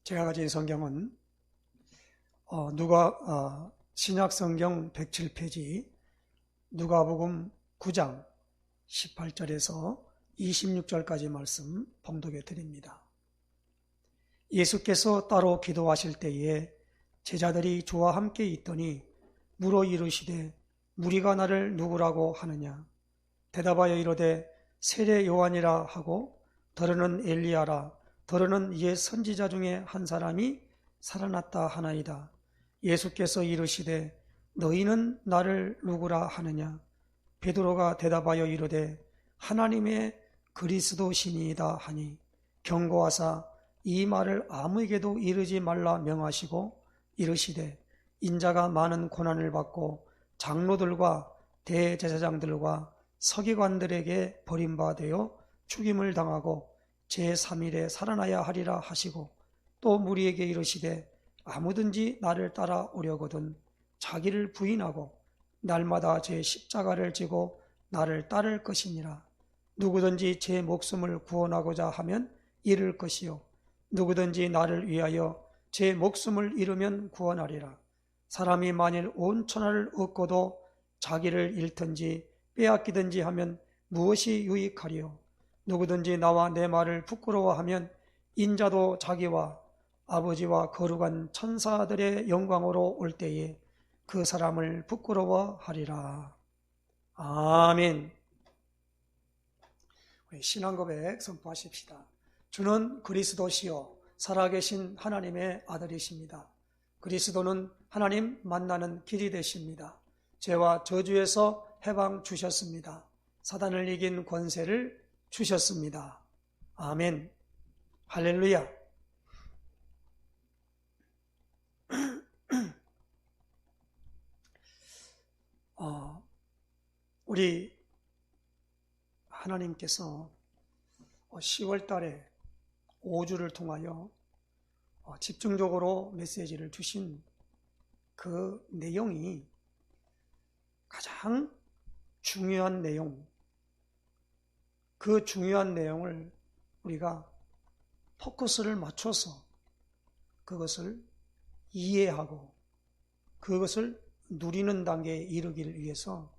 제가 가진 성경은 신약 성경 107페이지 누가복음 9장 18절에서 26절까지 말씀 봉독해 드립니다. 예수께서 따로 기도하실 때에 제자들이 주와 함께 있더니 물어 이르시되 무리가 나를 누구라고 하느냐? 대답하여 이르되 세례 요한이라 하고 더러는 엘리야라 더러는 옛 선지자 중에 한 사람이 살아났다 하나이다. 예수께서 이르시되 너희는 나를 누구라 하느냐? 베드로가 대답하여 이르되 하나님의 그리스도시니이다 하니 경고하사 이 말을 아무에게도 이르지 말라 명하시고 이르시되 인자가 많은 고난을 받고 장로들과 대제사장들과 서기관들에게 버림받아 죽임을 당하고 제3일에 살아나야 하리라 하시고 또 무리에게 이르시되 아무든지 나를 따라오려거든 자기를 부인하고 날마다 제 십자가를 지고 나를 따를 것이니라. 누구든지 제 목숨을 구원하고자 하면 잃을 것이요 누구든지 나를 위하여 제 목숨을 잃으면 구원하리라. 사람이 만일 온 천하를 얻고도 자기를 잃든지 빼앗기든지 하면 무엇이 유익하리요? 누구든지 나와 내 말을 부끄러워하면 인자도 자기와 아버지와 거룩한 천사들의 영광으로 올 때에 그 사람을 부끄러워하리라. 아멘. 우리 신앙 고백 선포하십시다. 주는 그리스도시요 살아계신 하나님의 아들이십니다. 그리스도는 하나님 만나는 길이 되십니다. 죄와 저주에서 해방 주셨습니다. 사단을 이긴 권세를 주셨습니다. 아멘. 할렐루야. 우리 하나님께서 10월 달에 5주를 통하여 집중적으로 메시지를 주신 그 내용이 가장 중요한 내용, 그 중요한 내용을 우리가 포커스를 맞춰서 그것을 이해하고 그것을 누리는 단계에 이르기를 위해서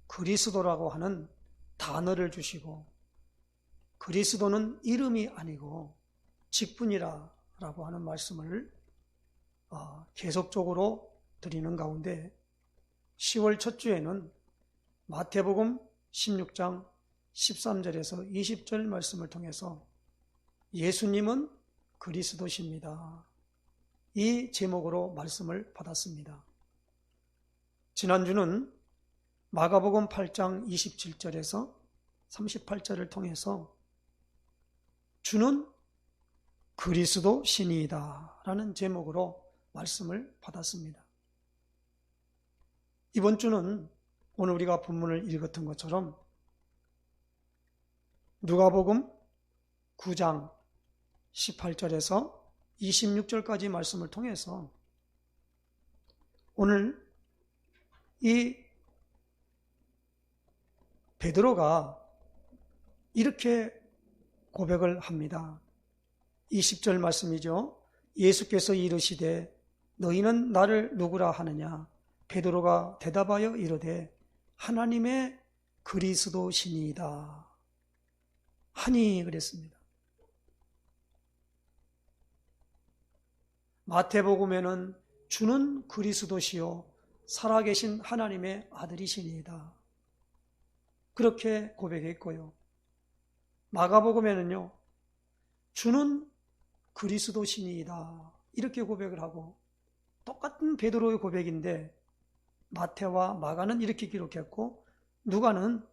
그리스도라고 하는 단어를 주시고 그리스도는 이름이 아니고 직분이라고 하는 말씀을 계속적으로 드리는 가운데 10월 첫 주에는 마태복음 16장 13절에서 20절 말씀을 통해서 예수님은 그리스도십니다. 이 제목으로 말씀을 받았습니다. 지난주는 마가복음 8장 27절에서 38절을 통해서 주는 그리스도 신이다 라는 제목으로 말씀을 받았습니다. 이번 주는 오늘 우리가 본문을 읽었던 것처럼 누가복음 9장 18절에서 26절까지 말씀을 통해서 오늘 이 베드로가 이렇게 고백을 합니다. 20절 말씀이죠. 예수께서 이르시되 너희는 나를 누구라 하느냐? 베드로가 대답하여 이르되 하나님의 그리스도시니이다 하니 그랬습니다. 마태복음에는 주는 그리스도시요 살아계신 하나님의 아들이시니이다 그렇게 고백했고요. 마가복음에는요 주는 그리스도시니이다 이렇게 고백을 하고 똑같은 베드로의 고백인데 마태와 마가는 이렇게 기록했고 누가는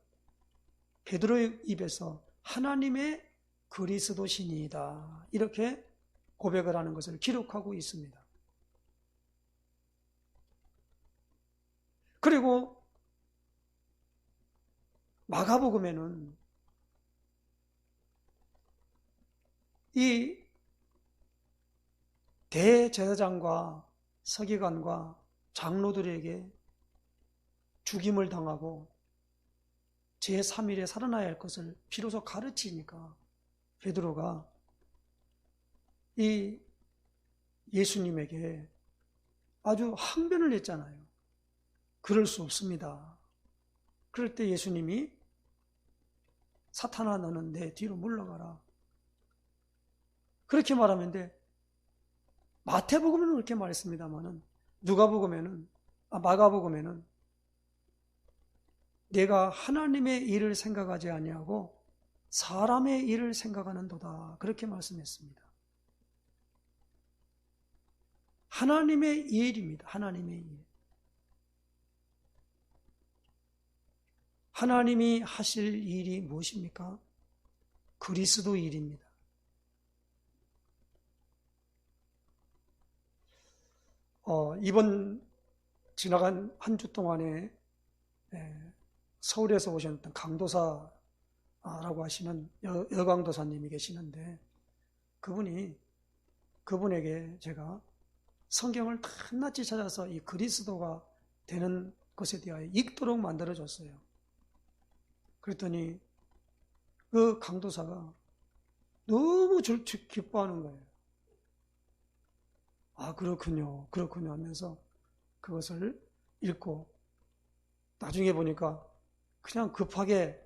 베드로의 입에서 하나님의 그리스도시니이다 이렇게 고백을 하는 것을 기록하고 있습니다. 그리고 마가복음에는 이 대제사장과 서기관과 장로들에게 죽임을 당하고 제3일에 살아나야 할 것을 비로소 가르치니까 베드로가 이 예수님에게 아주 항변을 했잖아요. 그럴 수 없습니다. 그럴 때 예수님이 사탄아 너는 내 뒤로 물러가라. 그렇게 말하면 돼. 마태복음은 그렇게 말했습니다만은 마가복음에는 내가 하나님의 일을 생각하지 아니하고 사람의 일을 생각하는도다. 그렇게 말씀했습니다. 하나님의 일입니다. 하나님의 일. 하나님이 하실 일이 무엇입니까? 그리스도 일입니다. 이번 지나간 한 주 동안에 서울에서 오셨던 강도사라고 하시는 여강도사님이 계시는데 그분에게 제가 성경을 낱낱이 찾아서 이 그리스도가 되는 것에 대하여 읽도록 만들어줬어요. 그랬더니 그 강도사가 너무 기뻐하는 거예요. 아, 그렇군요 하면서 그것을 읽고 나중에 보니까 그냥 급하게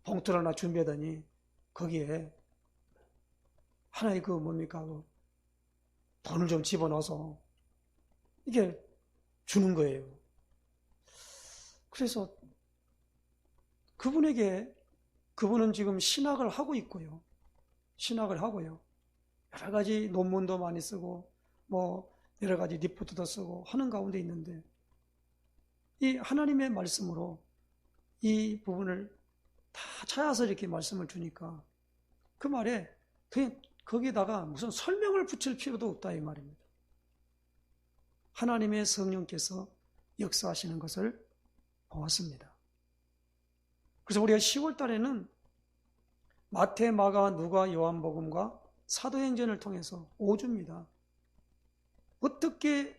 봉투를 하나 준비하더니 거기에 하나의 돈을 좀 집어넣어서 이게 주는 거예요. 그래서 그분은 지금 신학을 하고 있고요. 여러 가지 논문도 많이 쓰고 여러 가지 리포트도 쓰고 하는 가운데 있는데 이 하나님의 말씀으로 이 부분을 다 찾아서 이렇게 말씀을 주니까 그 말에 그냥 거기다가 무슨 설명을 붙일 필요도 없다 이 말입니다. 하나님의 성령께서 역사하시는 것을 보았습니다. 그래서 우리가 10월 달에는 마태, 마가, 누가, 요한복음과 사도행전을 통해서 5주입니다. 어떻게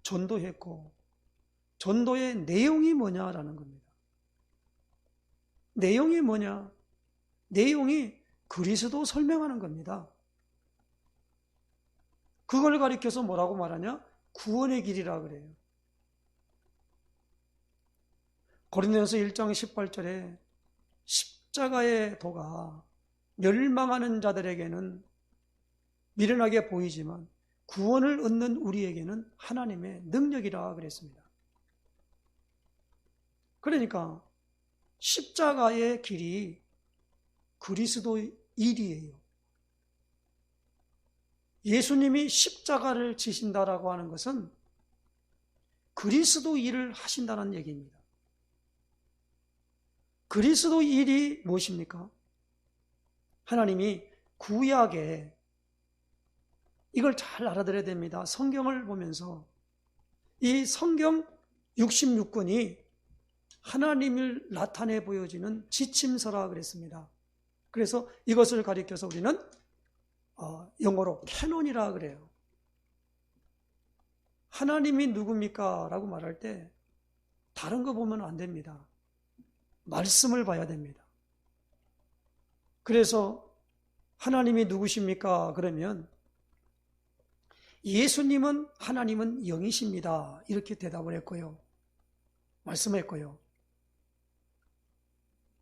전도했고 전도의 내용이 뭐냐라는 겁니다. 내용이 뭐냐? 내용이 그리스도 설명하는 겁니다. 그걸 가리켜서 뭐라고 말하냐? 구원의 길이라 그래요. 고린도전서 1장 18절에 십자가의 도가 멸망하는 자들에게는 미련하게 보이지만 구원을 얻는 우리에게는 하나님의 능력이라 그랬습니다. 그러니까 십자가의 길이 그리스도 일이에요. 예수님이 십자가를 지신다라고 하는 것은 그리스도 일을 하신다는 얘기입니다. 그리스도 일이 무엇입니까? 하나님이 구약에 이걸 잘 알아들어야 됩니다. 성경을 보면서 이 성경 66권이 하나님을 나타내 보여지는 지침서라 그랬습니다. 그래서 이것을 가리켜서 우리는 영어로 캐논이라 그래요. 하나님이 누굽니까? 라고 말할 때 다른 거 보면 안 됩니다. 말씀을 봐야 됩니다. 그래서 하나님이 누구십니까? 그러면 예수님은 하나님은 영이십니다. 이렇게 대답을 했고요. 말씀했고요.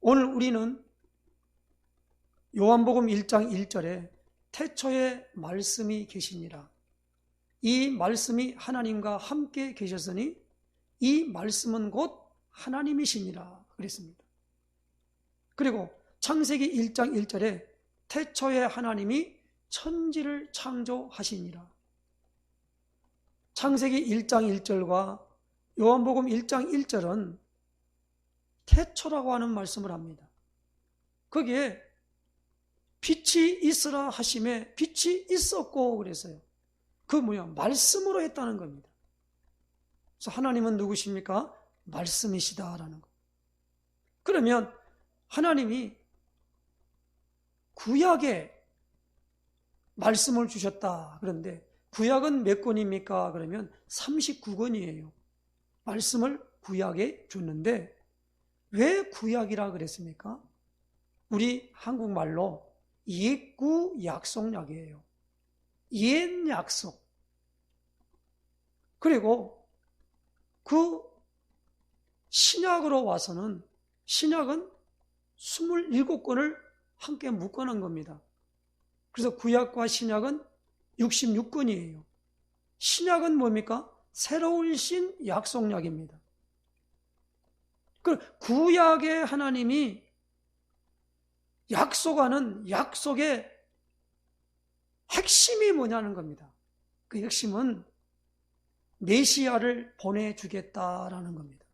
오늘 우리는 요한복음 1장 1절에 태초에 말씀이 계시니라. 이 말씀이 하나님과 함께 계셨으니 이 말씀은 곧 하나님이시니라 그랬습니다. 그리고 창세기 1장 1절에 태초에 하나님이 천지를 창조하시니라. 창세기 1장 1절과 요한복음 1장 1절은 태초라고 하는 말씀을 합니다. 거기에 빛이 있으라 하심에 빛이 있었고 그랬어요. 그 말씀으로 했다는 겁니다. 그래서 하나님은 누구십니까? 말씀이시다라는 거. 그러면 하나님이 구약에 말씀을 주셨다. 그런데 구약은 몇 권입니까? 그러면 39권이에요. 말씀을 구약에 줬는데 왜 구약이라 그랬습니까? 우리 한국말로 옛구 약속약이에요. 옛 약속, 그리고 그 신약으로 와서는 신약은 27권을 함께 묶어놓은 겁니다. 그래서 구약과 신약은 66권이에요. 신약은 뭡니까? 새로우신 약속약입니다. 그 구약의 하나님이 약속하는 약속의 핵심이 뭐냐는 겁니다. 그 핵심은 메시아를 보내주겠다라는 겁니다.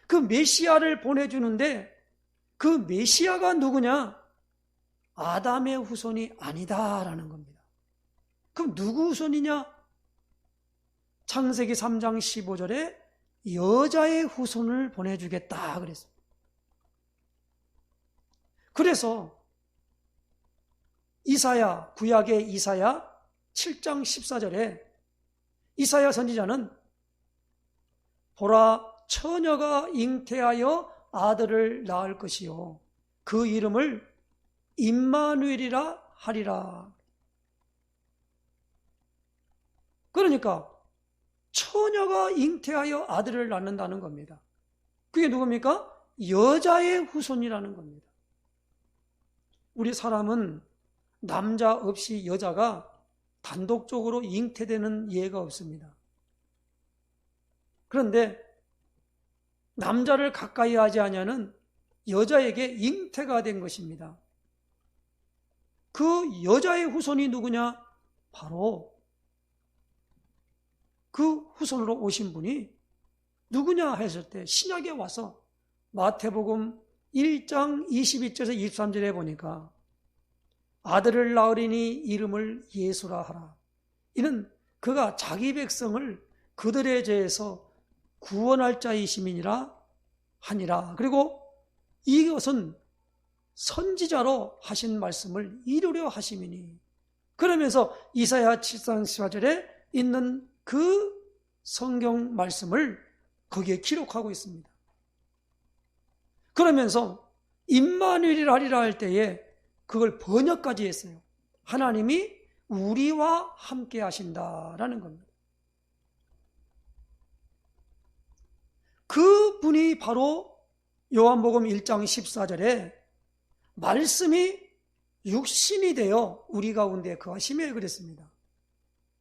그 메시아를 보내주는데 그 메시아가 누구냐? 아담의 후손이 아니다라는 겁니다. 그럼 누구 후손이냐? 창세기 3장 15절에 여자의 후손을 보내주겠다 그랬습니다. 그래서 이사야, 구약의 이사야 7장 14절에 이사야 선지자는 보라 처녀가 잉태하여 아들을 낳을 것이요 그 이름을 임마누엘이라 하리라. 그러니까 처녀가 잉태하여 아들을 낳는다는 겁니다. 그게 누굽니까? 여자의 후손이라는 겁니다. 우리 사람은 남자 없이 여자가 단독적으로 잉태되는 예가 없습니다. 그런데 남자를 가까이 하지 아니하는 여자에게 잉태가 된 것입니다. 그 여자의 후손이 누구냐? 바로 그 후손으로 오신 분이 누구냐 했을 때 신약에 와서 마태복음 1장 22절에서 23절에 보니까 아들을 낳으리니 이름을 예수라 하라. 이는 그가 자기 백성을 그들의 죄에서 구원할 자이심이니라 하니라. 그리고 이것은 선지자로 하신 말씀을 이루려 하심이니. 그러면서 이사야 7장 14절에 있는 그 성경 말씀을 거기에 기록하고 있습니다. 그러면서 임마누엘이라 하리라 할 때에 그걸 번역까지 했어요. 하나님이 우리와 함께 하신다라는 겁니다. 그 분이 바로 요한복음 1장 14절에 말씀이 육신이 되어 우리 가운데 거하심에 그랬습니다.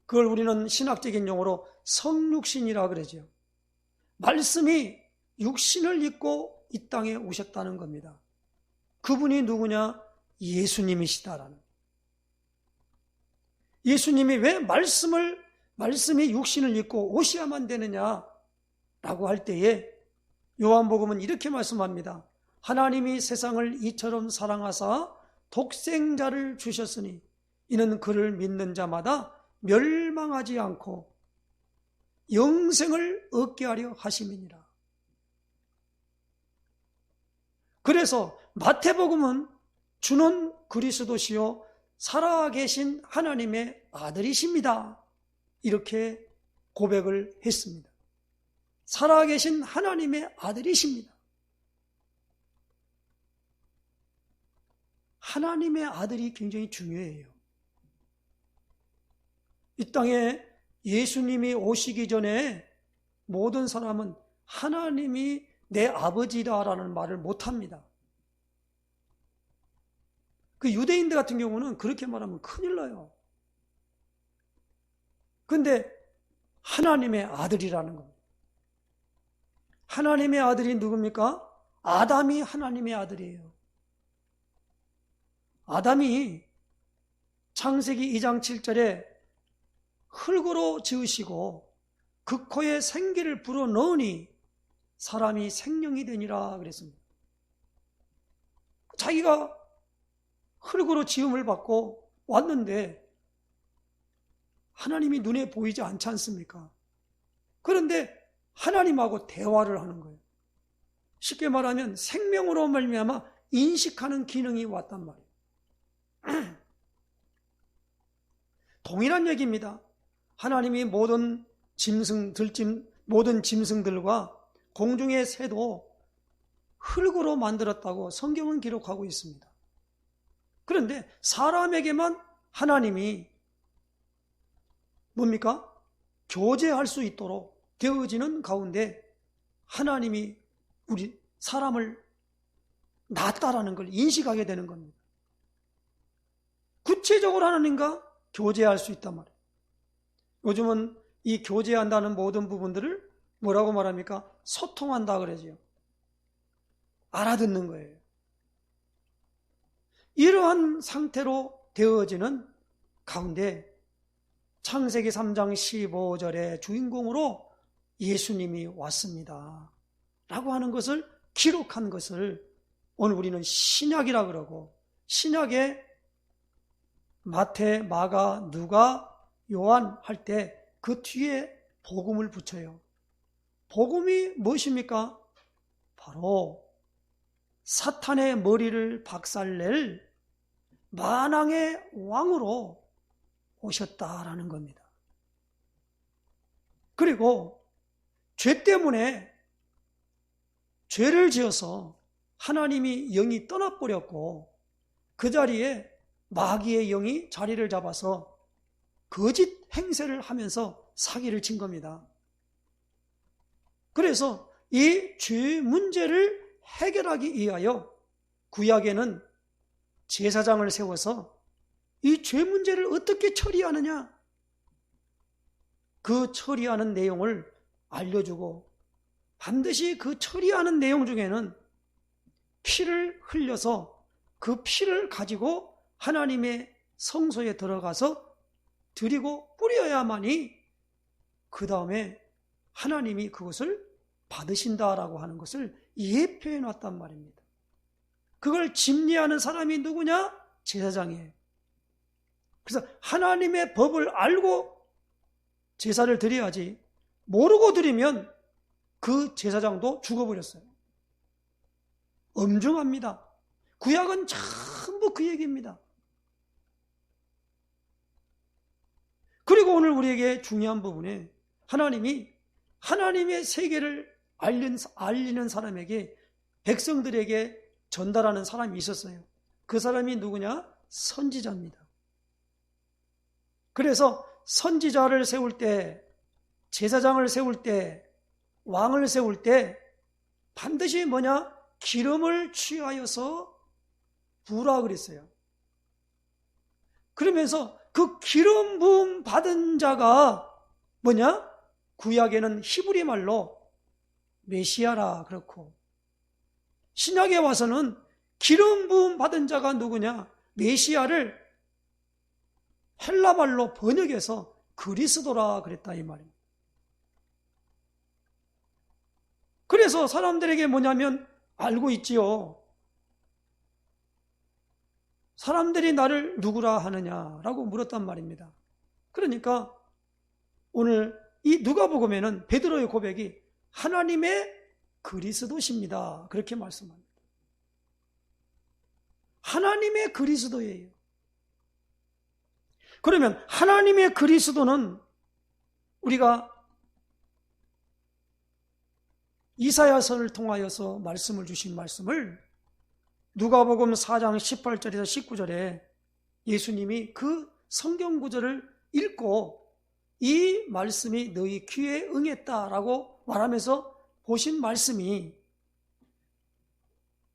그걸 우리는 신학적인 용어로 성육신이라 그러죠. 말씀이 육신을 입고 이 땅에 오셨다는 겁니다. 그분이 누구냐? 예수님이시다라는. 예수님이 왜 말씀이 육신을 입고 오셔야만 되느냐라고 할 때에 요한복음은 이렇게 말씀합니다. 하나님이 세상을 이처럼 사랑하사 독생자를 주셨으니 이는 그를 믿는 자마다 멸망하지 않고 영생을 얻게 하려 하심이니라. 그래서 마태복음은 주는 그리스도시요 살아계신 하나님의 아들이십니다. 이렇게 고백을 했습니다. 살아계신 하나님의 아들이십니다. 하나님의 아들이 굉장히 중요해요. 이 땅에 예수님이 오시기 전에 모든 사람은 하나님이 내 아버지다라는 말을 못합니다. 그 유대인들 같은 경우는 그렇게 말하면 큰일 나요. 그런데 하나님의 아들이라는 겁니다. 하나님의 아들이 누굽니까? 아담이 하나님의 아들이에요. 아담이 창세기 2장 7절에 흙으로 지으시고 그 코에 생기를 불어넣으니 사람이 생명이 되니라 그랬습니다. 자기가 흙으로 지음을 받고 왔는데 하나님이 눈에 보이지 않지 않습니까? 그런데 하나님하고 대화를 하는 거예요. 쉽게 말하면 생명으로 말미암아 인식하는 기능이 왔단 말이에요. 동일한 얘기입니다. 하나님이 모든 짐승들과 공중의 새도 흙으로 만들었다고 성경은 기록하고 있습니다. 그런데 사람에게만 하나님이 뭡니까? 교제할 수 있도록 되어지는 가운데 하나님이 우리 사람을 낫다라는 걸 인식하게 되는 겁니다. 구체적으로 하나님과 교제할 수 있단 말이에요. 요즘은 이 교제한다는 모든 부분들을 뭐라고 말합니까? 소통한다 그러죠. 알아듣는 거예요. 이러한 상태로 되어지는 가운데 창세기 3장 15절의 주인공으로 예수님이 왔습니다 라고 하는 것을 기록한 것을 오늘 우리는 신약이라 그러고, 신약에 마태, 마가, 누가, 요한 할 때 그 뒤에 복음을 붙여요. 복음이 무엇입니까? 바로 사탄의 머리를 박살낼 만왕의 왕으로 오셨다라는 겁니다. 그리고 죄 때문에 죄를 지어서 하나님이 영이 떠나버렸고 그 자리에 마귀의 영이 자리를 잡아서 거짓 행세를 하면서 사기를 친 겁니다. 그래서 이 죄 문제를 해결하기 위하여 구약에는 제사장을 세워서 이 죄 문제를 어떻게 처리하느냐, 그 처리하는 내용을 알려주고 반드시 그 처리하는 내용 중에는 피를 흘려서 그 피를 가지고 하나님의 성소에 들어가서 드리고 뿌려야만이 그 다음에 하나님이 그것을 받으신다라고 하는 것을 예표해 놨단 말입니다. 그걸 집례하는 사람이 누구냐? 제사장이에요. 그래서 하나님의 법을 알고 제사를 드려야지, 모르고 드리면 그 제사장도 죽어버렸어요. 엄중합니다. 구약은 전부 그 얘기입니다. 그리고 오늘 우리에게 중요한 부분에 하나님이 하나님의 세계를 알리는 사람에게, 백성들에게 전달하는 사람이 있었어요. 그 사람이 누구냐? 선지자입니다. 그래서 선지자를 세울 때, 제사장을 세울 때, 왕을 세울 때 반드시 뭐냐? 기름을 취하여서 부으라 그랬어요. 그러면서 그 기름 부음 받은 자가 뭐냐? 구약에는 히브리 말로 메시아라 그렇고, 신약에 와서는 기름 부음 받은 자가 누구냐? 메시아를 헬라 말로 번역해서 그리스도라 그랬다 이 말입니다. 그래서 사람들에게 뭐냐면 알고 있지요. 사람들이 나를 누구라 하느냐라고 물었단 말입니다. 그러니까 오늘 이 누가복음에는 베드로의 고백이 하나님의 그리스도십니다 그렇게 말씀합니다. 하나님의 그리스도예요. 그러면 하나님의 그리스도는 우리가 이사야서를 통하여서 말씀을 주신 말씀을 누가복음 4장 18절에서 19절에 예수님이 그 성경 구절을 읽고 이 말씀이 너희 귀에 응했다라고 말하면서 보신 말씀이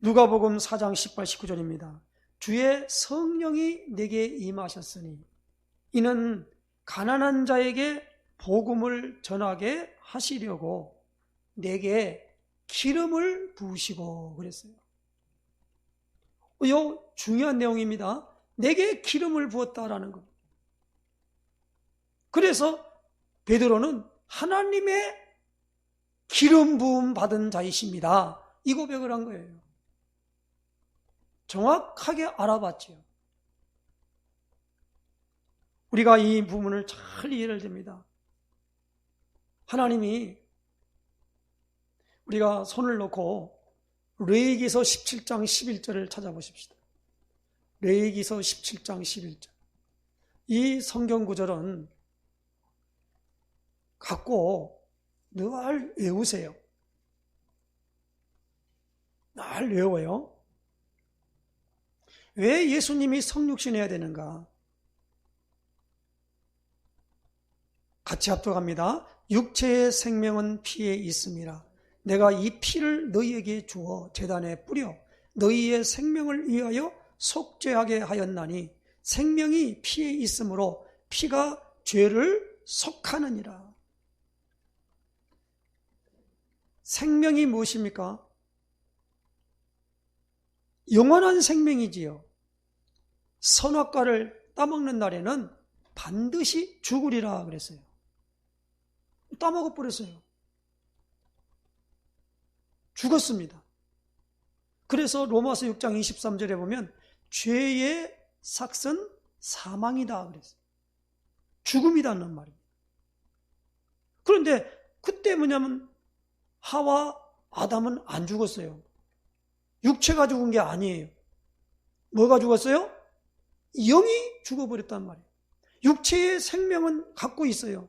누가복음 4장 18, 19절입니다. 주의 성령이 내게 임하셨으니 이는 가난한 자에게 복음을 전하게 하시려고 내게 기름을 부으시고 그랬어요. 이 중요한 내용입니다. 내게 기름을 부었다라는 것. 그래서 베드로는 하나님의 기름 부음 받은 자이십니다 이 고백을 한 거예요. 정확하게 알아봤죠. 우리가 이 부분을 잘 이해를 됩니다. 하나님이 우리가 손을 놓고 레위기서 17장 11절을 찾아보십시다. 레위기서 17장 11절. 이 성경 구절은 갖고 늘 외우세요. 늘 외워요. 왜 예수님이 성육신해야 되는가? 같이 합독합니다. 육체의 생명은 피에 있음이라. 내가 이 피를 너희에게 주어 제단에 뿌려 너희의 생명을 위하여 속죄하게 하였나니 생명이 피에 있으므로 피가 죄를 속하느니라. 생명이 무엇입니까? 영원한 생명이지요. 선악과를 따먹는 날에는 반드시 죽으리라 그랬어요. 따먹어 버렸어요. 죽었습니다. 그래서 로마서 6장 23절에 보면 죄의 삭은 사망이다 그랬어요. 죽음이라는 말입니다. 그런데 그때 뭐냐면 하와 아담은 안 죽었어요. 육체가 죽은 게 아니에요. 뭐가 죽었어요? 영이 죽어버렸단 말이에요. 육체의 생명은 갖고 있어요.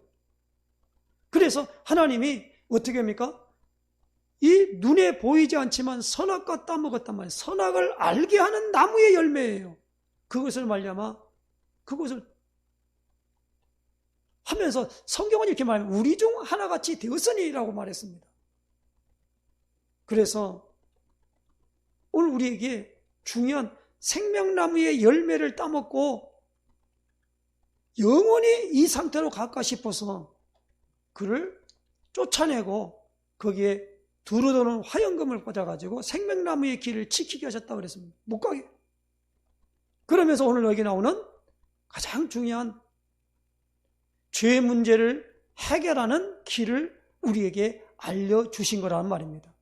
그래서 하나님이 어떻게 합니까? 이 눈에 보이지 않지만 선악과 따먹었단 말이에요. 선악을 알게 하는 나무의 열매예요. 그것을 말려마 그것을 하면서 성경은 이렇게 말합니다. 우리 중 하나같이 되었으니라고 말했습니다. 그래서 오늘 우리에게 중요한 생명나무의 열매를 따먹고 영원히 이 상태로 갈까 싶어서 그를 쫓아내고 거기에 두루도는 화영금을 꽂아가지고 생명나무의 길을 지키게 하셨다고 그랬습니다. 못 가게. 그러면서 오늘 여기 나오는 가장 중요한 죄 문제를 해결하는 길을 우리에게 알려주신 거라는 말입니다.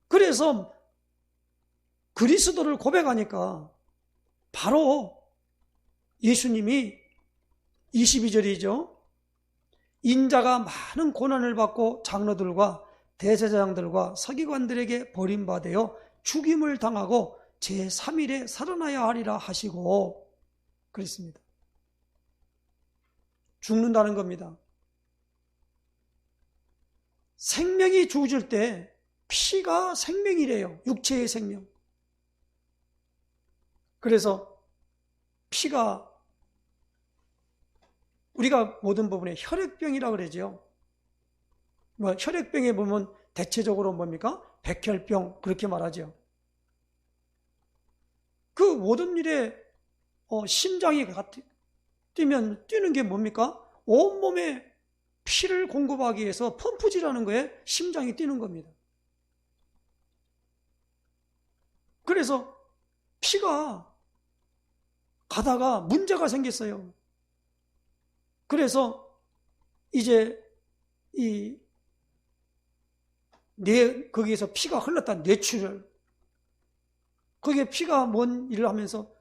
그래서 그리스도를 고백하니까 바로 예수님이 22절이죠. 인자가 많은 고난을 받고 장로들과 대제사장들과 서기관들에게 버림받아 죽임을 당하고 제3일에 살아나야 하리라 하시고 그랬습니다. 죽는다는 겁니다. 생명이 주어질 때 피가 생명이래요. 육체의 생명. 그래서 피가 우리가 모든 부분에 혈액병이라고 그러죠. 혈액병에 보면 대체적으로 뭡니까? 백혈병 그렇게 말하죠. 그 모든 일에 심장이 뛰면 뛰는 게 뭡니까? 온몸에 피를 공급하기 위해서 펌프질하는 거에 심장이 뛰는 겁니다. 그래서 피가 가다가 문제가 생겼어요. 그래서 이제 거기에서 피가 흘렀다. 뇌출혈. 거기에 피가 뭔 일을 하면서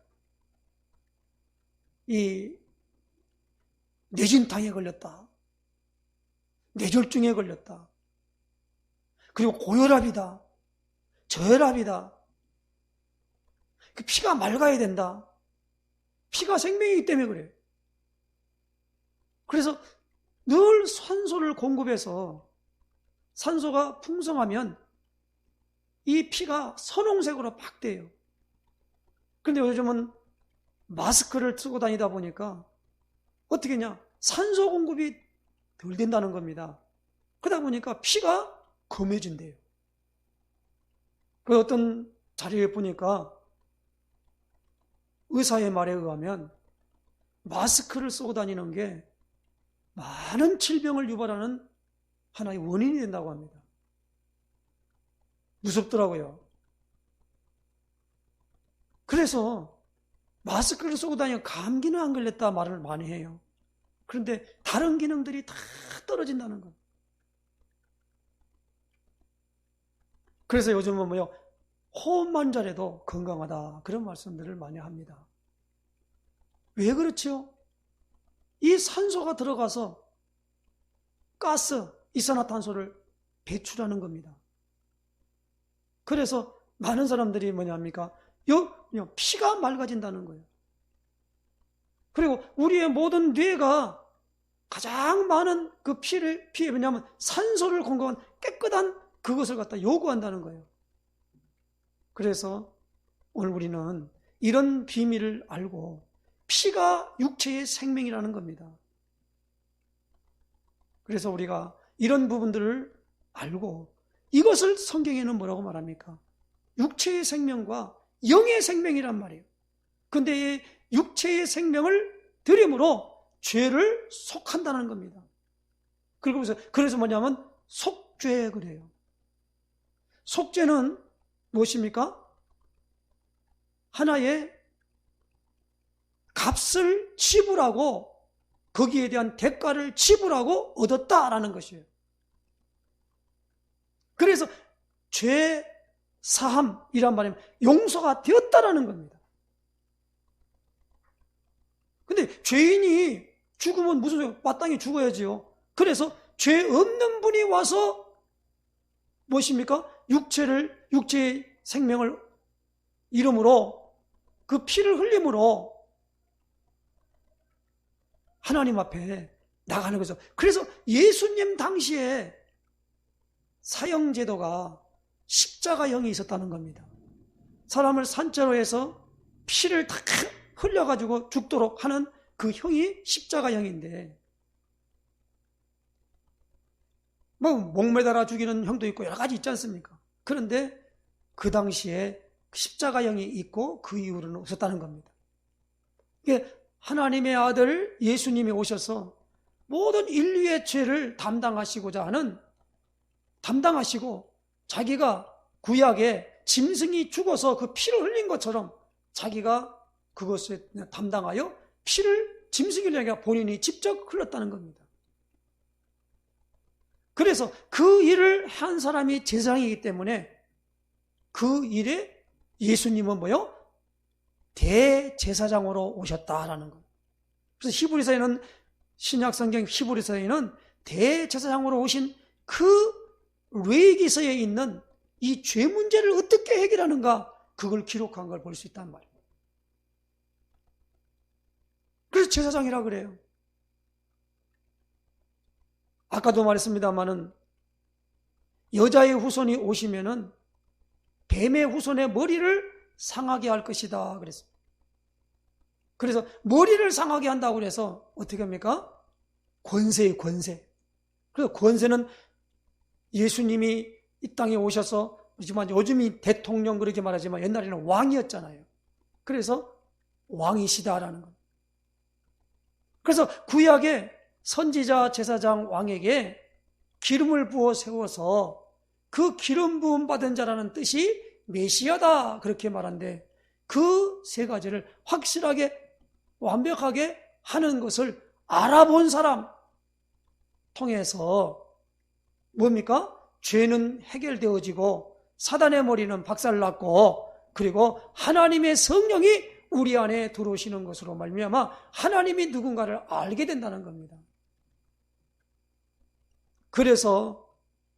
뇌진탕에 걸렸다. 뇌졸중에 걸렸다. 그리고 고혈압이다. 저혈압이다. 그 피가 맑아야 된다. 피가 생명이기 때문에 그래요. 그래서 늘 산소를 공급해서 산소가 풍성하면 이 피가 선홍색으로 막 돼요. 그런데 요즘은 마스크를 쓰고 다니다 보니까 어떻게 했냐? 산소 공급이 덜 된다는 겁니다. 그러다 보니까 피가 검해진대요. 그 어떤 자료에 보니까 의사의 말에 의하면 마스크를 쓰고 다니는 게 많은 질병을 유발하는 하나의 원인이 된다고 합니다. 무섭더라고요. 그래서 마스크를 쓰고 다니면 감기는 안 걸렸다 말을 많이 해요. 그런데 다른 기능들이 다 떨어진다는 거예요. 그래서 요즘은 호흡만 잘해도 건강하다 그런 말씀들을 많이 합니다. 왜 그렇죠? 이 산소가 들어가서 가스, 이산화탄소를 배출하는 겁니다. 그래서 많은 사람들이 뭐냐합니까? 피가 맑아진다는 거예요. 그리고 우리의 모든 뇌가 가장 많은 그 피에 왜냐하면 산소를 공급한 깨끗한 그것을 갖다 요구한다는 거예요. 그래서 오늘 우리는 이런 비밀을 알고 피가 육체의 생명이라는 겁니다. 그래서 우리가 이런 부분들을 알고 이것을 성경에는 뭐라고 말합니까? 육체의 생명과 영의 생명이란 말이에요. 근데 이 육체의 생명을 들임으로 죄를 속한다는 겁니다. 그래서 뭐냐면 속죄 그래요. 속죄는 무엇입니까? 하나의 값을 지불하고 거기에 대한 대가를 지불하고 얻었다라는 것이에요. 그래서 죄 사함이란 말이면 용서가 되었다라는 겁니다. 근데 죄인이 죽으면 무슨 소리야? 마땅히 죽어야지요. 그래서 죄 없는 분이 와서 무엇입니까? 육체의 생명을 이름으로 그 피를 흘림으로 하나님 앞에 나가는 거죠. 그래서 예수님 당시에 사형제도가 십자가형이 있었다는 겁니다. 사람을 산채로 해서 피를 다 흘려가지고 죽도록 하는 그 형이 십자가형인데, 뭐 목매달아 죽이는 형도 있고 여러 가지 있지 않습니까? 그런데 그 당시에 십자가형이 있고 그 이후로는 없었다는 겁니다. 이게 하나님의 아들 예수님이 오셔서 모든 인류의 죄를 담당하시고 자기가 구약에 짐승이 죽어서 그 피를 흘린 것처럼 자기가 그것을 담당하여 짐승이 아니라 본인이 직접 흘렸다는 겁니다. 그래서 그 일을 한 사람이 제사장이기 때문에 그 일에 예수님은 뭐요? 대제사장으로 오셨다라는 것. 그래서 히브리서에는 신약성경 히브리서에는 대제사장으로 오신 그 레위기서에 있는 이 죄 문제를 어떻게 해결하는가 그걸 기록한 걸 볼 수 있단 말이에요. 그래서 제사장이라 그래요. 아까도 말했습니다마는 여자의 후손이 오시면은 뱀의 후손의 머리를 상하게 할 것이다 그랬습니다. 그래서 머리를 상하게 한다고 그래서 어떻게 합니까? 권세예요, 권세. 그래서 권세는 예수님이 이 땅에 오셔서, 그렇지만 요즘이 대통령 그렇게 말하지만 옛날에는 왕이었잖아요. 그래서 왕이시다라는 것. 그래서 구약에 선지자, 제사장, 왕에게 기름을 부어 세워서 그 기름 부음 받은 자라는 뜻이 메시아다 그렇게 말한데, 그 세 가지를 확실하게 완벽하게 하는 것을 알아본 사람 통해서 뭡니까? 죄는 해결되어지고 사단의 머리는 박살났고, 그리고 하나님의 성령이 우리 안에 들어오시는 것으로 말미암아 하나님이 누군가를 알게 된다는 겁니다. 그래서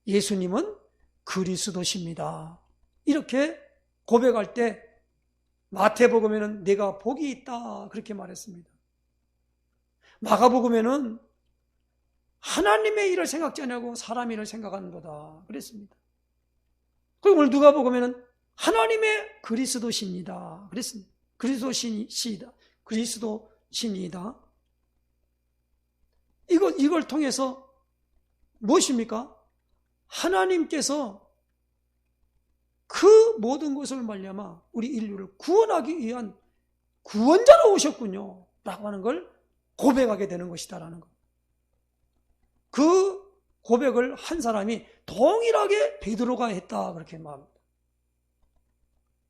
예수님은 그리스도십니다. 이렇게 고백할 때 마태복음에는 내가 복이 있다 그렇게 말했습니다. 마가복음에는 하나님의 일을 생각지 않고 사람 일을 생각하는도다 그랬습니다. 그리고 오늘 누가복음에는 하나님의 그리스도십니다 그랬습니다. 그리스도신이다. 이걸 통해서 무엇입니까? 하나님께서 그 모든 것을 말미암아 우리 인류를 구원하기 위한 구원자로 오셨군요 라고 하는 걸 고백하게 되는 것이다라는 것. 그 고백을 한 사람이 동일하게 베드로가 했다 그렇게 말합니다.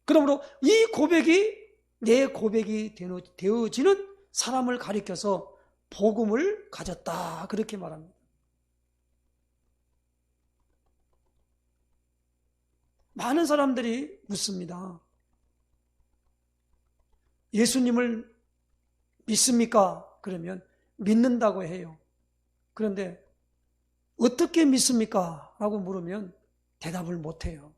그러므로 이 고백이 내 고백이 되어지는 사람을 가리켜서 복음을 가졌다 그렇게 말합니다. 많은 사람들이 묻습니다. 예수님을 믿습니까? 그러면 믿는다고 해요. 그런데 어떻게 믿습니까? 라고 물으면 대답을 못해요.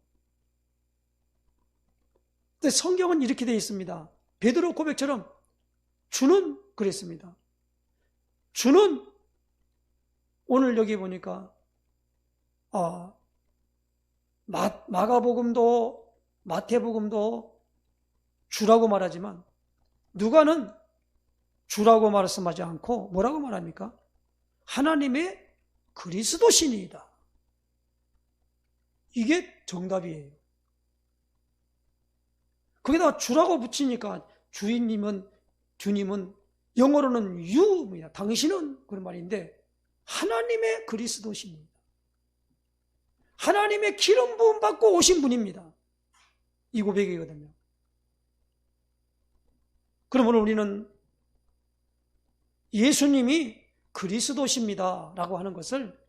근데 성경은 이렇게 되어 있습니다. 베드로 고백처럼 주는 그랬습니다. 주는 오늘 여기 보니까 마가복음도 마태복음도 주라고 말하지만 누가는 주라고 말씀하지 않고 뭐라고 말합니까? 하나님의 그리스도시니이다. 이게 정답이에요. 거기다가 주라고 붙이니까 주님은 영어로는 you, 당신은 그런 말인데 하나님의 그리스도십니다. 하나님의 기름 부음 받고 오신 분입니다. 이 고백이거든요. 그러므로 우리는 예수님이 그리스도십니다 라고 하는 것을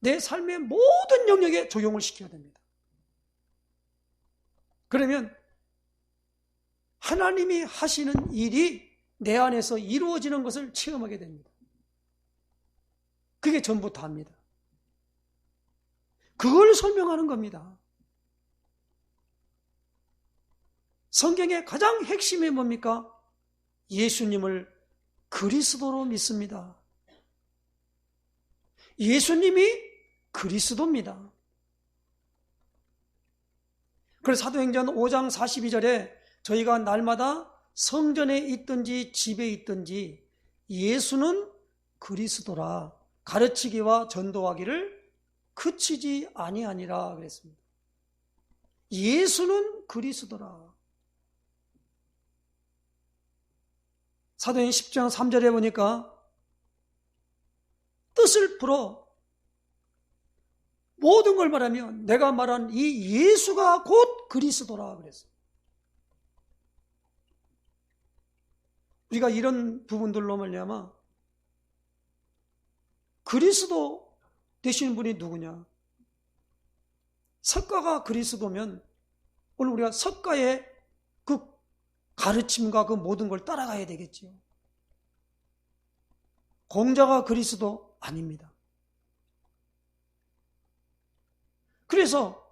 내 삶의 모든 영역에 적용을 시켜야 됩니다. 그러면 하나님이 하시는 일이 내 안에서 이루어지는 것을 체험하게 됩니다. 그게 전부 다입니다. 그걸 설명하는 겁니다. 성경의 가장 핵심이 뭡니까? 예수님을 그리스도로 믿습니다. 예수님이 그리스도입니다. 그래서 사도행전 5장 42절에 저희가 날마다 성전에 있든지 집에 있든지 예수는 그리스도라 가르치기와 전도하기를 그치지 아니하니라 그랬습니다. 예수는 그리스도라. 사도행전 10장 3절에 보니까 뜻을 풀어 모든 걸 말하면 내가 말한 이 예수가 곧 그리스도라 그랬어요. 우리가 이런 부분들로 말미암아 그리스도 되시는 분이 누구냐? 석가가 그리스도면 오늘 우리가 석가의 그 가르침과 그 모든 걸 따라가야 되겠지요. 공자가 그리스도 아닙니다. 그래서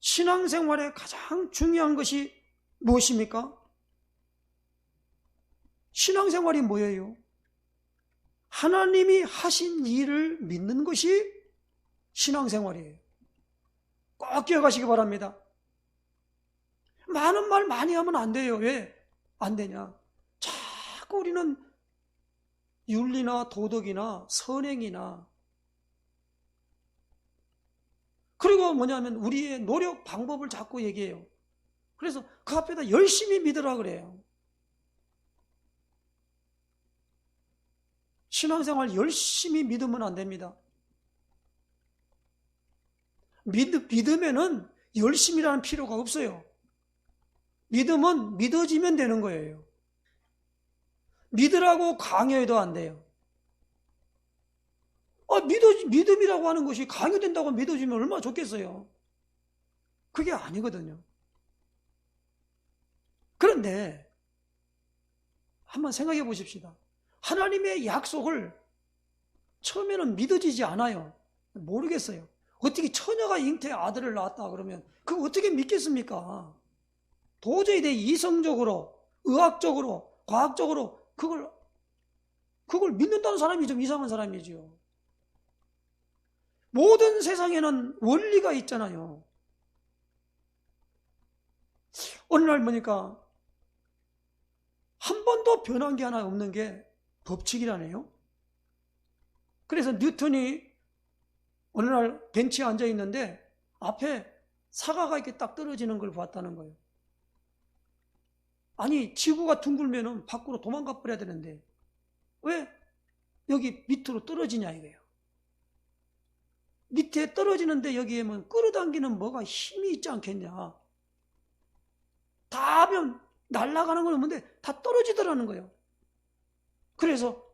신앙생활에 가장 중요한 것이 무엇입니까? 신앙생활이 뭐예요? 하나님이 하신 일을 믿는 것이 신앙생활이에요. 꼭 기억하시기 바랍니다. 많은 말 많이 하면 안 돼요. 왜 안 되냐? 자꾸 우리는 윤리나 도덕이나 선행이나 그리고 뭐냐면 우리의 노력 방법을 자꾸 얘기해요. 그래서 그 앞에다 열심히 믿으라 그래요. 신앙생활 열심히 믿으면 안 됩니다. 믿으면은 열심이라는 필요가 없어요. 믿으면 믿어지면 되는 거예요. 믿으라고 강요해도 안 돼요. 믿음이라고 하는 것이 강요된다고 믿어지면 얼마나 좋겠어요. 그게 아니거든요. 그런데 한번 생각해 보십시다. 하나님의 약속을 처음에는 믿어지지 않아요. 모르겠어요. 어떻게 처녀가 잉태의 아들을 낳았다 그러면 그거 어떻게 믿겠습니까? 도저히 내 이성적으로, 의학적으로, 과학적으로 그걸 믿는다는 사람이 좀 이상한 사람이지요. 모든 세상에는 원리가 있잖아요. 어느 날 보니까 한 번도 변한 게 하나 없는 게 법칙이라네요. 그래서 뉴턴이 어느 날 벤치에 앉아 있는데 앞에 사과가 이렇게 딱 떨어지는 걸 봤다는 거예요. 아니, 지구가 둥글면은 밖으로 도망가 버려야 되는데 왜 여기 밑으로 떨어지냐 이거예요. 밑에 떨어지는데 여기에 뭐 끌어당기는 뭐가 힘이 있지 않겠냐. 다 하면 날아가는 건 없는데 다 떨어지더라는 거예요. 그래서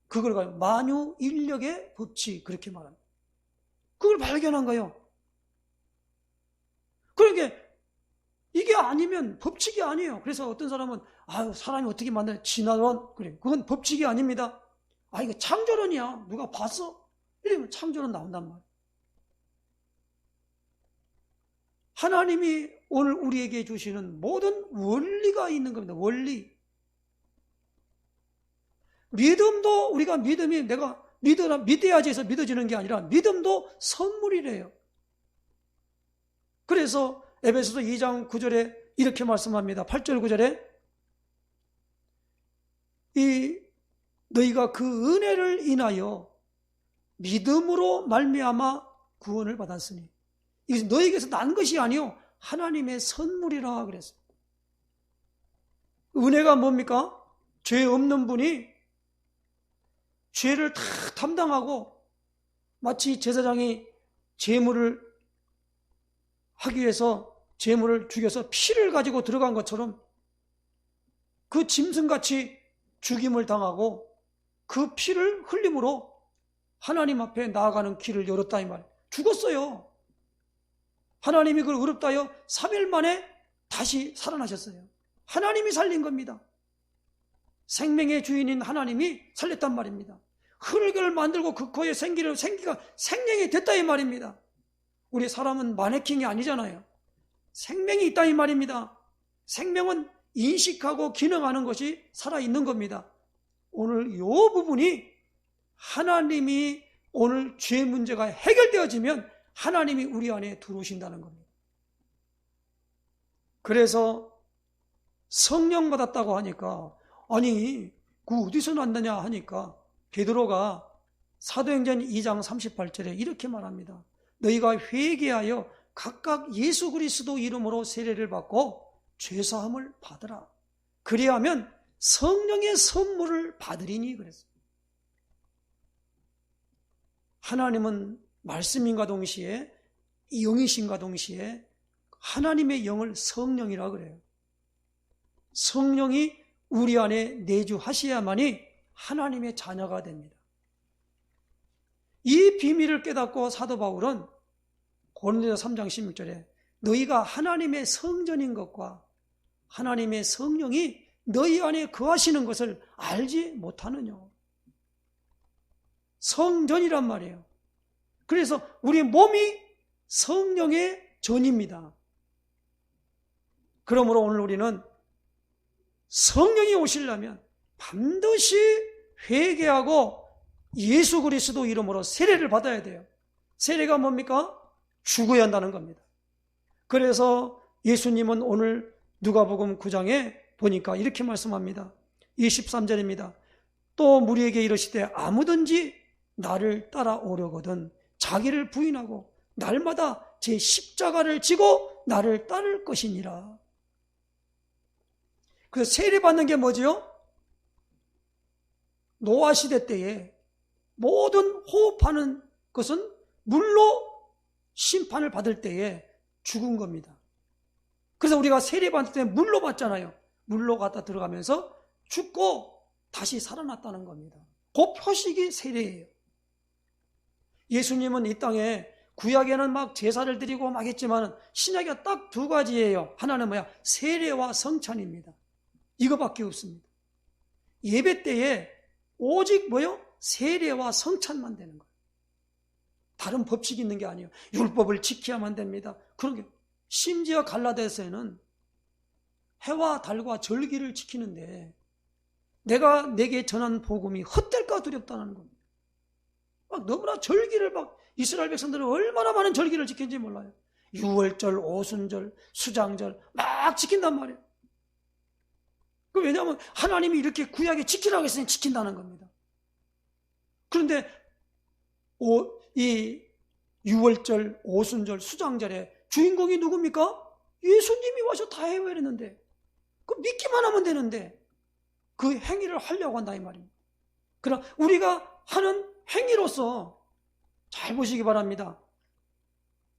그걸 만유인력의 법칙 그렇게 말합니다. 그걸 발견한 거예요. 그러니까 이게 아니면 법칙이 아니에요. 그래서 어떤 사람은 사람이 어떻게 만드냐 진화론 그래. 그건 법칙이 아닙니다. 이거 창조론이야. 누가 봤어? 이러면 창조론 나온단 말이에요. 하나님이 오늘 우리에게 주시는 모든 원리가 있는 겁니다. 원리. 믿음도 우리가 믿음이 내가 믿어야지 해서 믿어지는 게 아니라 믿음도 선물이래요. 그래서 에베소서 2장 9절에 이렇게 말씀합니다. 8절 9절에 너희가 그 은혜를 인하여 믿음으로 말미암아 구원을 받았으니 이것은 너에게서 난 것이 아니요 하나님의 선물이라 그랬어요. 은혜가 뭡니까? 죄 없는 분이 죄를 다 담당하고 마치 제사장이 제물을 하기 위해서 제물을 죽여서 피를 가지고 들어간 것처럼 그 짐승같이 죽임을 당하고 그 피를 흘림으로 하나님 앞에 나아가는 길을 열었다 이 말이에요. 죽었어요. 하나님이 그걸 의롭다 하여 3일 만에 다시 살아나셨어요. 하나님이 살린 겁니다. 생명의 주인인 하나님이 살렸단 말입니다. 흙을 만들고 그 코에 생기가 생명이 됐다 이 말입니다. 우리 사람은 마네킹이 아니잖아요. 생명이 있다 이 말입니다. 생명은 인식하고 기능하는 것이 살아있는 겁니다. 오늘 이 부분이 하나님이 오늘 죄 문제가 해결되어지면 하나님이 우리 안에 들어오신다는 겁니다. 그래서 성령 받았다고 하니까 아니 그 어디서 났느냐 하니까 베드로가 사도행전 2장 38절에 이렇게 말합니다. 너희가 회개하여 각각 예수 그리스도 이름으로 세례를 받고 죄사함을 받으라. 그리하면 성령의 선물을 받으리니 그랬어요. 하나님은 말씀인과 동시에 영이신과 동시에 하나님의 영을 성령이라 그래요. 성령이 우리 안에 내주하셔야만이 하나님의 자녀가 됩니다. 이 비밀을 깨닫고 사도 바울은 고린도서 3장 16절에 너희가 하나님의 성전인 것과 하나님의 성령이 너희 안에 거하시는 것을 알지 못하느냐. 성전이란 말이에요. 그래서 우리 몸이 성령의 전입니다. 그러므로 오늘 우리는 성령이 오시려면 반드시 회개하고 예수 그리스도 이름으로 세례를 받아야 돼요. 세례가 뭡니까? 죽어야 한다는 겁니다. 그래서 예수님은 오늘 누가복음 9장에 보니까 이렇게 말씀합니다. 23절입니다. 또 무리에게 이르시되 아무든지 나를 따라오려거든 자기를 부인하고 날마다 제 십자가를 지고 나를 따를 것이니라. 그 세례 받는 게 뭐지요? 노아 시대 때에 모든 호흡하는 것은 물로 심판을 받을 때에 죽은 겁니다. 그래서 우리가 세례 받을 때 물로 받잖아요. 물로 갖다 들어가면서 죽고 다시 살아났다는 겁니다. 그 표식이 세례예요. 예수님은 이 땅에 구약에는 막 제사를 드리고 막 했지만 신약에 딱 두 가지예요. 하나는 뭐야? 세례와 성찬입니다. 이거밖에 없습니다. 예배 때에 오직 뭐요? 세례와 성찬만 되는 거예요. 다른 법칙이 있는 게 아니에요. 율법을 지켜야만 됩니다. 그런 게 심지어 갈라디아서에는 해와 달과 절기를 지키는데 내가 내게 전한 복음이 헛될까 두렵다는 겁니다. 막 너무나 절기를 막 이스라엘 백성들은 얼마나 많은 절기를 지킨지 몰라요. 유월절, 오순절, 수장절 막 지킨단 말이에요. 왜냐하면 하나님이 이렇게 구약에 지키라고 했으니 지킨다는 겁니다. 그런데 이 유월절, 오순절, 수장절에 주인공이 누굽니까? 예수님이 와서 다 해버렸는데 그 믿기만 하면 되는데 그 행위를 하려고 한다 이 말입니다. 그러나 우리가 하는 행위로서 잘 보시기 바랍니다.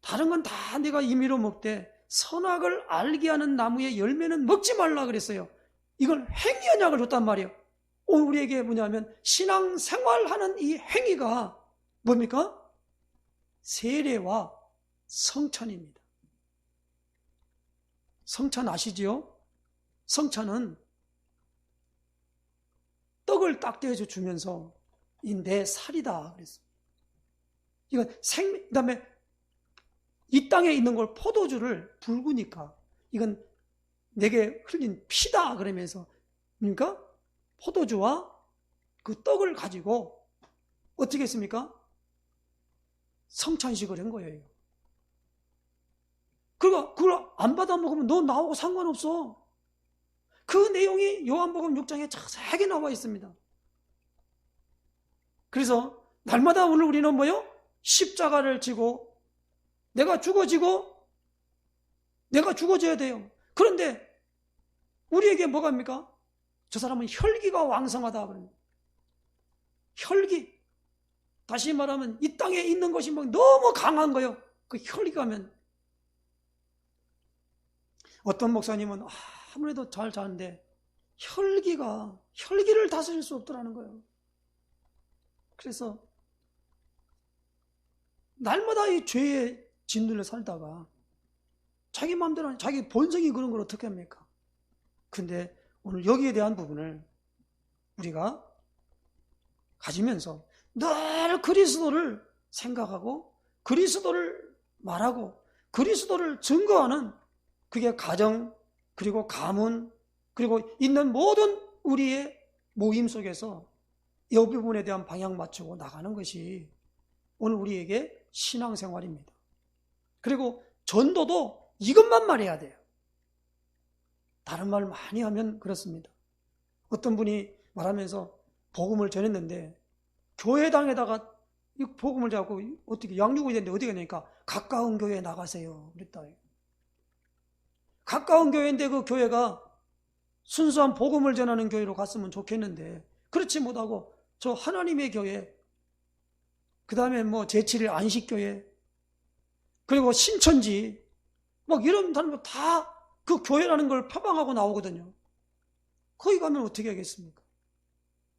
다른 건 다 내가 임의로 먹되 선악을 알게 하는 나무의 열매는 먹지 말라 그랬어요. 이걸 행위 언약을 줬단 말이에요. 오늘 우리에게 뭐냐면 신앙생활하는 이 행위가 뭡니까? 세례와 성찬입니다. 성찬 아시지요? 성찬은 떡을 딱 떼어 주면서 이 내 살이다 그랬어요. 이건 그다음에 이 땅에 있는 걸 포도주를 붉으니까 이건 내게 흘린 피다 그러면서 그러니까 포도주와 그 떡을 가지고 어떻게 했습니까? 성찬식을 한 거예요. 그러니까 그걸 안 받아 먹으면 너 나하고 상관없어. 그 내용이 요한복음 6장에 자세하게 나와 있습니다. 그래서 날마다 오늘 우리는 뭐요? 십자가를 지고 내가 죽어지고 내가 죽어져야 돼요. 그런데 우리에게 뭐가 입니까? 저 사람은 혈기가 왕성하다 그럽니다. 혈기. 다시 말하면 이 땅에 있는 것이 막 너무 강한 거예요. 그 혈기가면. 어떤 목사님은 아무래도 잘 자는데 혈기를 다스릴 수 없더라는 거예요. 그래서 날마다 이 죄에 짓눌려 살다가 자기 마음대로 자기 본성이 그런 걸 어떻게 합니까? 근데 오늘 여기에 대한 부분을 우리가 가지면서 늘 그리스도를 생각하고 그리스도를 말하고 그리스도를 증거하는 그게 가정 그리고 가문 그리고 있는 모든 우리의 모임 속에서 이 부분에 대한 방향 맞추고 나가는 것이 오늘 우리에게 신앙생활입니다. 그리고 전도도 이것만 말해야 돼요. 다른 말 많이 하면 그렇습니다. 어떤 분이 말하면서 복음을 전했는데 교회당에다가 이 복음을 잡고 어떻게 양육이 됐는데 어디 가냐니까 가까운 교회에 나가세요. 그랬다. 가까운 교회인데 그 교회가 순수한 복음을 전하는 교회로 갔으면 좋겠는데 그렇지 못하고 저 하나님의 교회 그 다음에 뭐 제7일 안식교회 그리고 신천지 막 이런 사람들 다 그 교회라는 걸 표방하고 나오거든요. 거기 가면 어떻게 하겠습니까?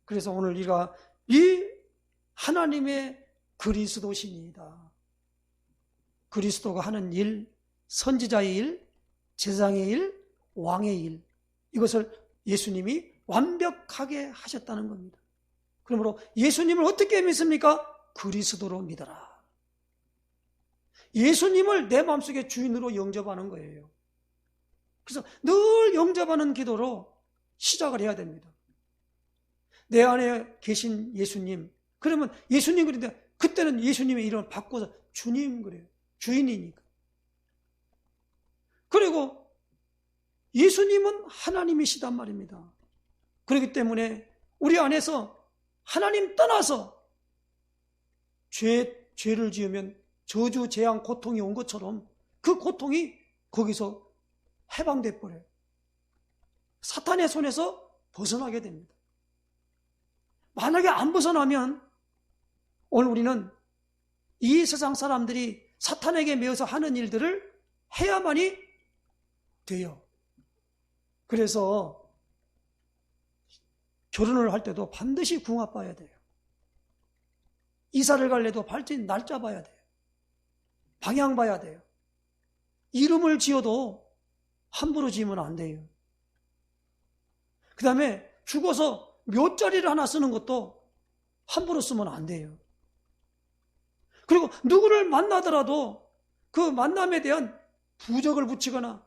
그래서 오늘 우리가 이 하나님의 그리스도신이다. 그리스도가 하는 일, 선지자의 일, 제사장의 일, 왕의 일 이것을 예수님이 완벽하게 하셨다는 겁니다. 그러므로 예수님을 어떻게 믿습니까? 그리스도로 믿어라. 예수님을 내 마음속에 주인으로 영접하는 거예요. 그래서 늘 영접하는 기도로 시작을 해야 됩니다. 내 안에 계신 예수님. 그러면 예수님 그런데 그때는 예수님의 이름을 바꿔서 주님 그래요. 주인이니까. 그리고 예수님은 하나님이시단 말입니다. 그렇기 때문에 우리 안에서 하나님 떠나서 죄를 지으면 저주, 재앙, 고통이 온 것처럼 그 고통이 거기서 해방돼 버려요. 사탄의 손에서 벗어나게 됩니다. 만약에 안 벗어나면 오늘 우리는 이 세상 사람들이 사탄에게 매여서 하는 일들을 해야만이 돼요. 그래서 결혼을 할 때도 반드시 궁합 봐야 돼요. 이사를 갈래도 발진 날짜 봐야 돼요. 방향 봐야 돼요. 이름을 지어도 함부로 지으면 안 돼요. 그 다음에 죽어서 묘자리를 하나 쓰는 것도 함부로 쓰면 안 돼요. 그리고 누구를 만나더라도 그 만남에 대한 부적을 붙이거나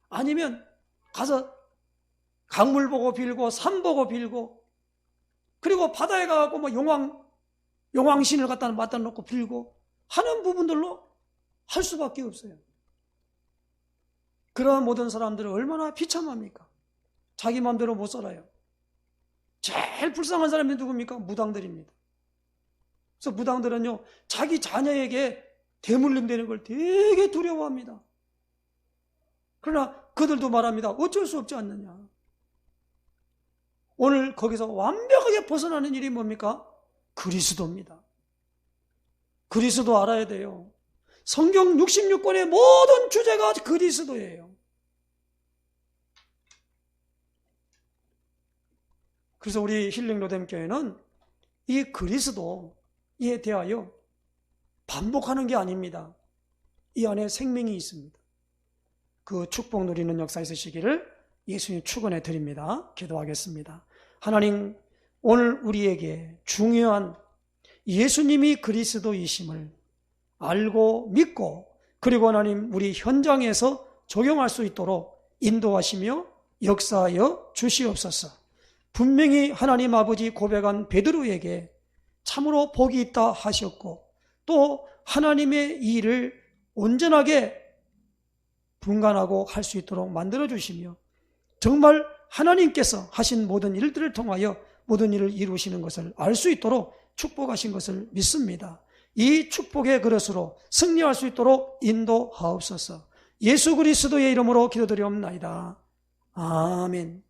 아니면 가서 강물 보고 빌고 산 보고 빌고 그리고 바다에 가고 뭐 용왕신을 갖다 놓고 빌고 하는 부분들로 할 수밖에 없어요. 그러한 모든 사람들은 얼마나 비참합니까? 자기 마음대로 못 살아요. 제일 불쌍한 사람이 누굽니까? 무당들입니다. 그래서 무당들은요, 자기 자녀에게 대물림되는 걸 되게 두려워합니다. 그러나 그들도 말합니다. 어쩔 수 없지 않느냐. 오늘 거기서 완벽하게 벗어나는 일이 뭡니까? 그리스도입니다. 그리스도 알아야 돼요. 성경 66권의 모든 주제가 그리스도예요. 그래서 우리 힐링로뎀교회는 이 그리스도에 대하여 반복하는 게 아닙니다. 이 안에 생명이 있습니다. 그 축복 누리는 역사 있으시기를 예수님 축원해 드립니다. 기도하겠습니다. 하나님, 오늘 우리에게 중요한 예수님이 그리스도이심을 알고 믿고 그리고 하나님 우리 현장에서 적용할 수 있도록 인도하시며 역사하여 주시옵소서. 분명히 하나님 아버지 고백한 베드로에게 참으로 복이 있다 하셨고 또 하나님의 일을 온전하게 분간하고 할 수 있도록 만들어 주시며 정말 하나님께서 하신 모든 일들을 통하여 모든 일을 이루시는 것을 알 수 있도록 축복하신 것을 믿습니다. 이 축복의 그릇으로 승리할 수 있도록 인도하옵소서. 예수 그리스도의 이름으로 기도드리옵나이다. 아멘.